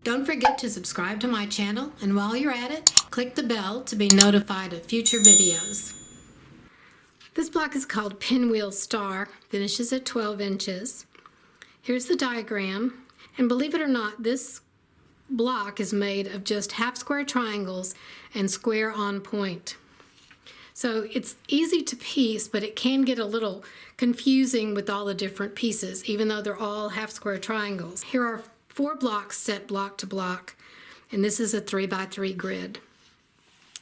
Don't forget to subscribe to my channel, and while you're at it, click the bell to be notified of future videos. This block is called Pinwheel Star, finishes at 12 inches. Here's the diagram, and believe it or not, this block is made of just half square triangles and square on point. So it's easy to piece, but it can get a little confusing with all the different pieces, even though they're all half square triangles. Here are 4 blocks set block to block, and this is a 3x3 grid.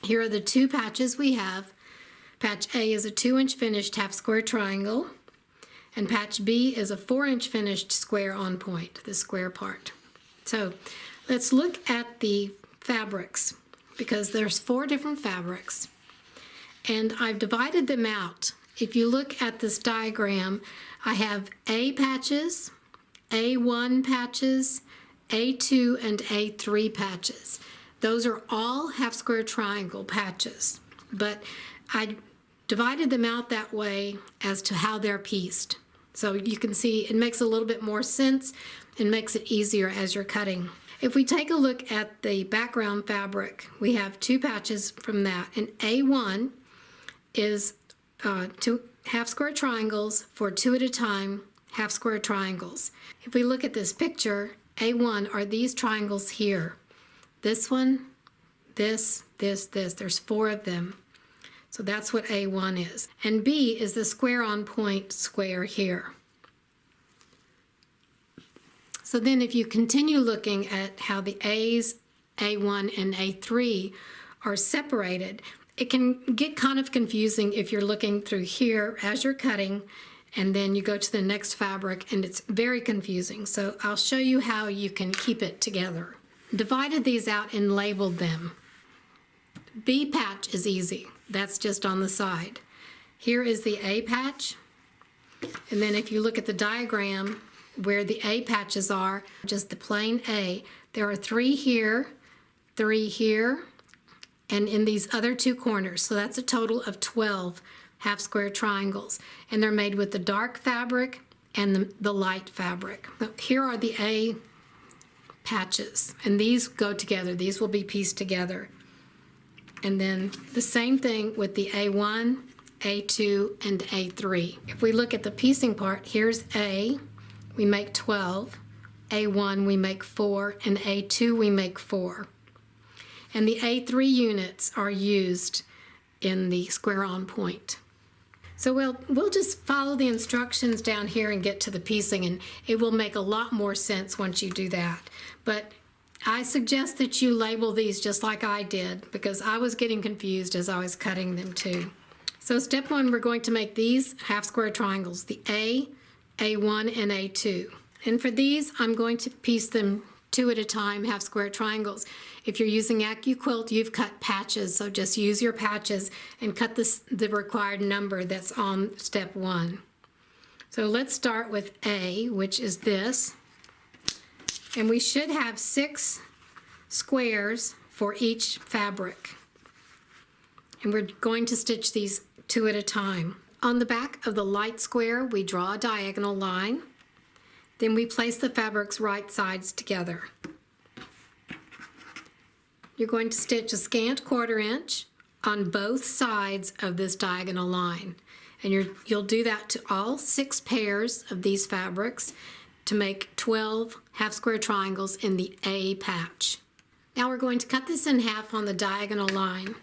Here are the 2 patches we have. Patch A is a 2-inch finished half square triangle, and patch B is a 4-inch finished square on point, the square part. So let's look at the fabrics, because there's 4 different fabrics, and I've divided them out. If you look at this diagram, I have A patches, A1 patches, A2 and A3 patches. Those are all half square triangle patches, but I divided them out that way as to how they're pieced. So you can see it makes a little bit more sense and makes it easier as you're cutting. If we take a look at the background fabric, we have 2 patches from that, and A1 is 2 half square triangles for 2 at a time half square triangles. If we look at this picture, A1 are these triangles here. This one, this, there's 4 of them. So that's what A1 is. And B is the square on point square here. So then if you continue looking at how the A's, A1 and A3 are separated, it can get kind of confusing if you're looking through here as you're cutting, and then you go to the next fabric and it's very confusing. So I'll show you how you can keep it together. Divided these out and labeled them. B patch is easy. That's just on the side. Here is the A patch, and then if you look at the diagram where the A patches are, just the plain A, there are 3 here, 3 here, and in these other 2 corners. So that's a total of 12 half square triangles, and they're made with the dark fabric and the light fabric. Here are the A patches, and these go together. These will be pieced together. And then the same thing with the A1, A2, and A3. If we look at the piecing part, here's A, we make 12, A1 we make 4, and A2 we make 4. And the A3 units are used in the square on point. So we'll just follow the instructions down here and get to the piecing, and it will make a lot more sense once you do that. But I suggest that you label these just like I did, because I was getting confused as I was cutting them too. So step 1, we're going to make these half square triangles, the A, A1, and A2. And for these, I'm going to piece them 2 at a time, half square triangles. If you're using AccuQuilt, you've cut patches, so just use your patches and cut the required number that's on step 1. So let's start with A, which is this. And we should have 6 squares for each fabric. And we're going to stitch these 2 at a time. On the back of the light square, we draw a diagonal line. Then we place the fabric's right sides together. You're going to stitch a scant 1/4 inch on both sides of this diagonal line. And you'll do that to all 6 pairs of these fabrics to make 12 half square triangles in the A patch. Now we're going to cut this in half on the diagonal line.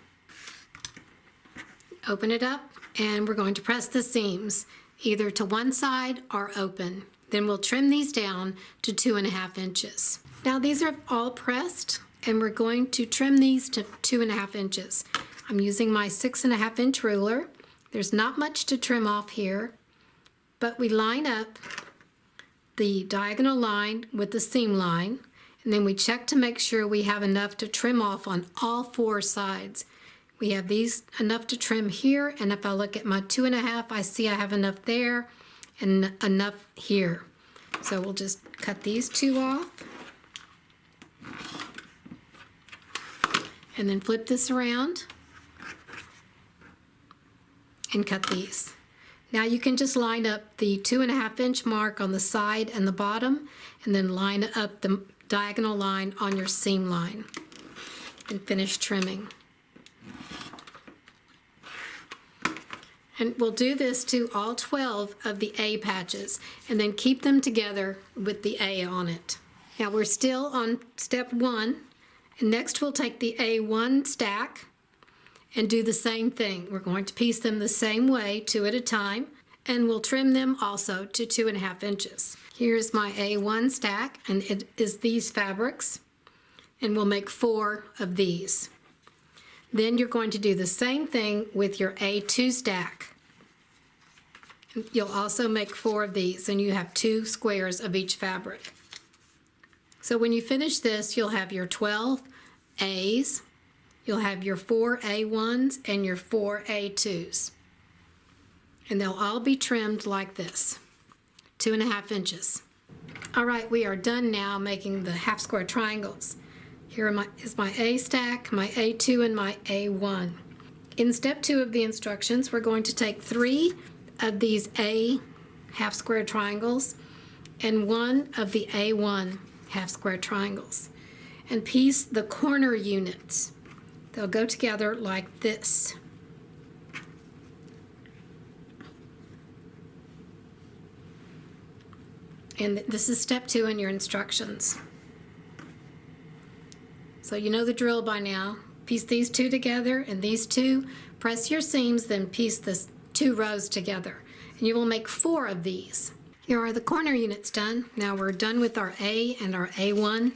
Open it up, and we're going to press the seams either to one side or open. Then we'll trim these down to 2.5 inches. Now these are all pressed, and we're going to trim these to 2.5 inches. I'm using my 6.5 inch ruler. There's not much to trim off here, but we line up the diagonal line with the seam line, and then we check to make sure we have enough to trim off on all 4 sides. We have these enough to trim here, and if I look at my 2.5, I see I have enough there and enough here. So we'll just cut these 2 off, and then flip this around and cut these. Now you can just line up the 2.5 inch mark on the side and the bottom, and then line up the diagonal line on your seam line and finish trimming. And we'll do this to all 12 of the A patches and then keep them together with the A on it. Now we're still on step 1, and next we'll take the A1 stack and do the same thing. We're going to piece them the same way, 2 at a time, and we'll trim them also to 2.5 inches. Here's my A1 stack, and it is these fabrics, and we'll make 4 of these. Then you're going to do the same thing with your A2 stack. You'll also make 4 of these, and you have 2 squares of each fabric. So when you finish this, you'll have your 12 A's, you'll have your 4 A1s and your 4 A2s. And they'll all be trimmed like this, 2.5 inches. All right, we are done now making the half square triangles. Here is my A stack, my A2, and my A1. In step 2 of the instructions, we're going to take 3 of these A half square triangles and 1 of the A1 half square triangles and piece the corner units. They'll go together like this. And this is step 2 in your instructions. So you know the drill by now. Piece these 2 together and these 2, press your seams, then piece the 2 rows together. And you will make 4 of these. Here are the corner units done. Now we're done with our A and our A1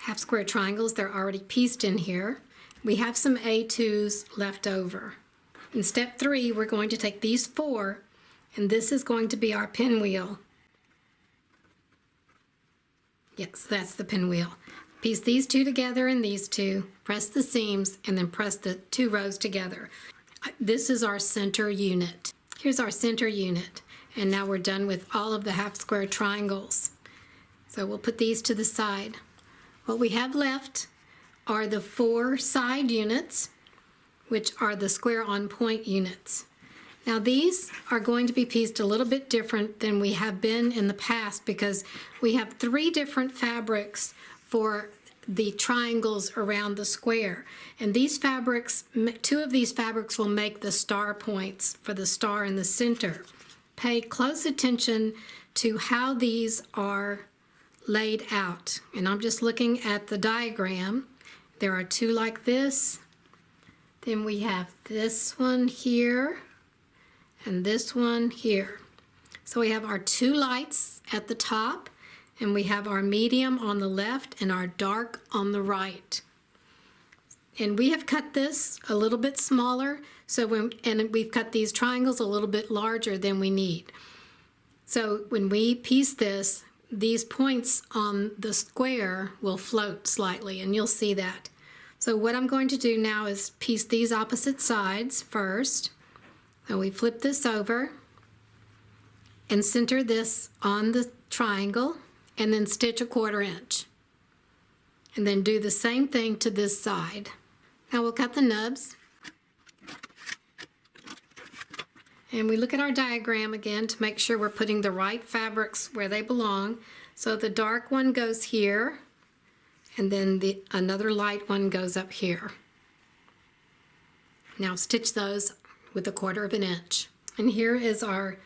half square triangles. They're already pieced in here. We have some A2s left over. In step 3, we're going to take these 4, and this is going to be our pinwheel. Yes, that's the pinwheel. Piece these 2 together and these 2, press the seams, and then press the 2 rows together. This is our center unit. Here's our center unit. And now we're done with all of the half square triangles. So we'll put these to the side. What we have left are the 4 side units, which are the square on point units. Now these are going to be pieced a little bit different than we have been in the past because we have 3 different fabrics for the triangles around the square. And these fabrics, 2 of these fabrics will make the star points for the star in the center. Pay close attention to how these are laid out. And I'm just looking at the diagram. There are 2 like this. Then we have this one here and this one here. So we have our 2 lights at the top, and we have our medium on the left and our dark on the right. And we have cut this a little bit smaller, and we've cut these triangles a little bit larger than we need. So when we piece this, these points on the square will float slightly, and you'll see that. So what I'm going to do now is piece these opposite sides first. So we flip this over and center this on the triangle, and then stitch a 1/4 inch. And then do the same thing to this side. Now we'll cut the nubs. And we look at our diagram again to make sure we're putting the right fabrics where they belong. So the dark one goes here, and then another light one goes up here. Now stitch those with a 1/4 inch. And here is our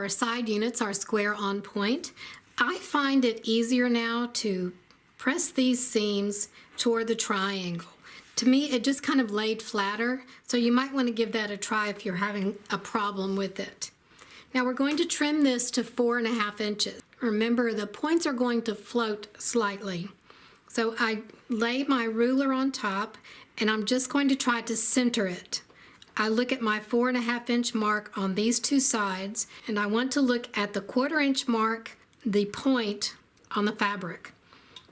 side units, our square on point. I find it easier now to press these seams toward the triangle. To me, it just kind of laid flatter, so you might want to give that a try if you're having a problem with it. Now we're going to trim this to 4.5 inches. Remember, the points are going to float slightly. So I lay my ruler on top, and I'm just going to try to center it. I look at my 4.5 inch mark on these 2 sides, and I want to look at the 1/4 inch mark, the point on the fabric.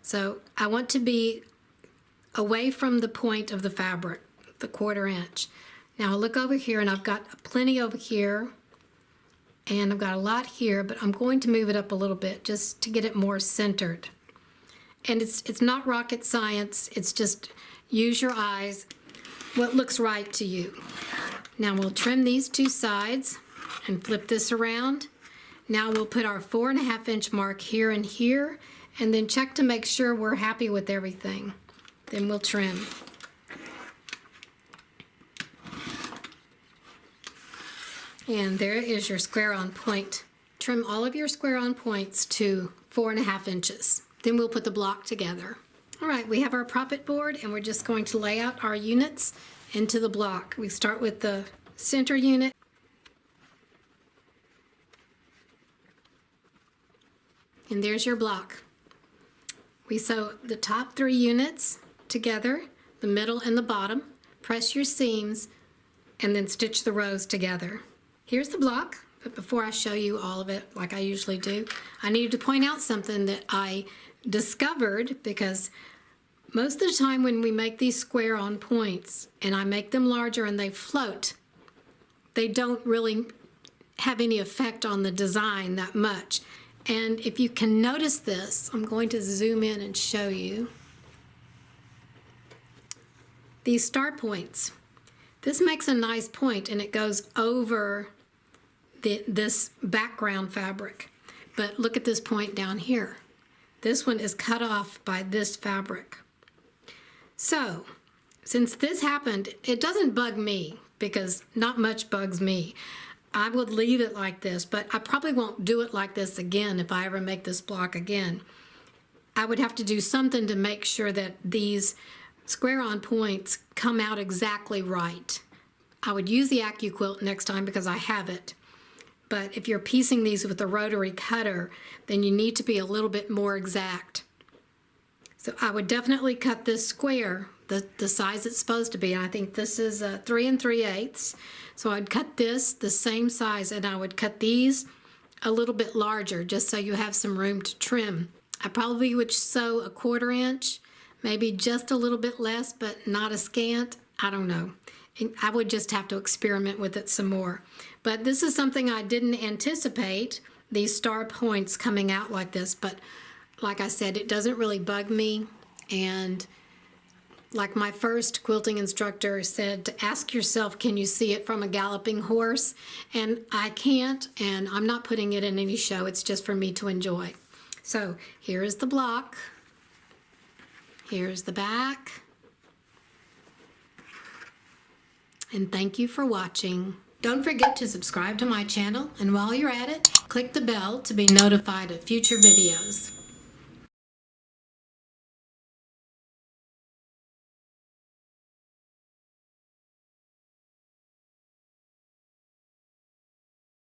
So I want to be away from the point of the fabric, the 1/4 inch. Now I look over here, and I've got plenty over here, and I've got a lot here, but I'm going to move it up a little bit just to get it more centered. And it's not rocket science, it's just use your eyes, what looks right to you. Now we'll trim these 2 sides and flip this around. Now we'll put our 4.5 inch mark here and here, and then check to make sure we're happy with everything. Then we'll trim. And there is your square on point. Trim all of your square on points to 4.5 inches. Then we'll put the block together. All right, we have our proppet board, and we're just going to lay out our units into the block. We start with the center unit. And there's your block. We sew the top 3 units together, the middle and the bottom, press your seams, and then stitch the rows together. Here's the block, but before I show you all of it like I usually do, I needed to point out something that I discovered, because most of the time when we make these square on points and I make them larger and they float, they don't really have any effect on the design that much. And if you can notice this, I'm going to zoom in and show you. These star points. This makes a nice point and it goes over this background fabric. But look at this point down here. This one is cut off by this fabric. So, since this happened, it doesn't bug me, because not much bugs me. I would leave it like this, but I probably won't do it like this again if I ever make this block again. I would have to do something to make sure that these square on points come out exactly right. I would use the AccuQuilt next time because I have it. But if you're piecing these with a rotary cutter, then you need to be a little bit more exact. So I would definitely cut this square the size it's supposed to be. I think this is 3 3/8. So I'd cut this the same size, and I would cut these a little bit larger just so you have some room to trim. I probably would sew a 1/4 inch, maybe just a little bit less, but not a scant. I don't know. I would just have to experiment with it some more. But this is something I didn't anticipate, these star points coming out like this. But like I said, it doesn't really bug me. And like my first quilting instructor said, to ask yourself, can you see it from a galloping horse? And I can't, and I'm not putting it in any show. It's just for me to enjoy. So here is the block. Here's the back. And thank you for watching. Don't forget to subscribe to my channel, and while you're at it, click the bell to be notified of future videos.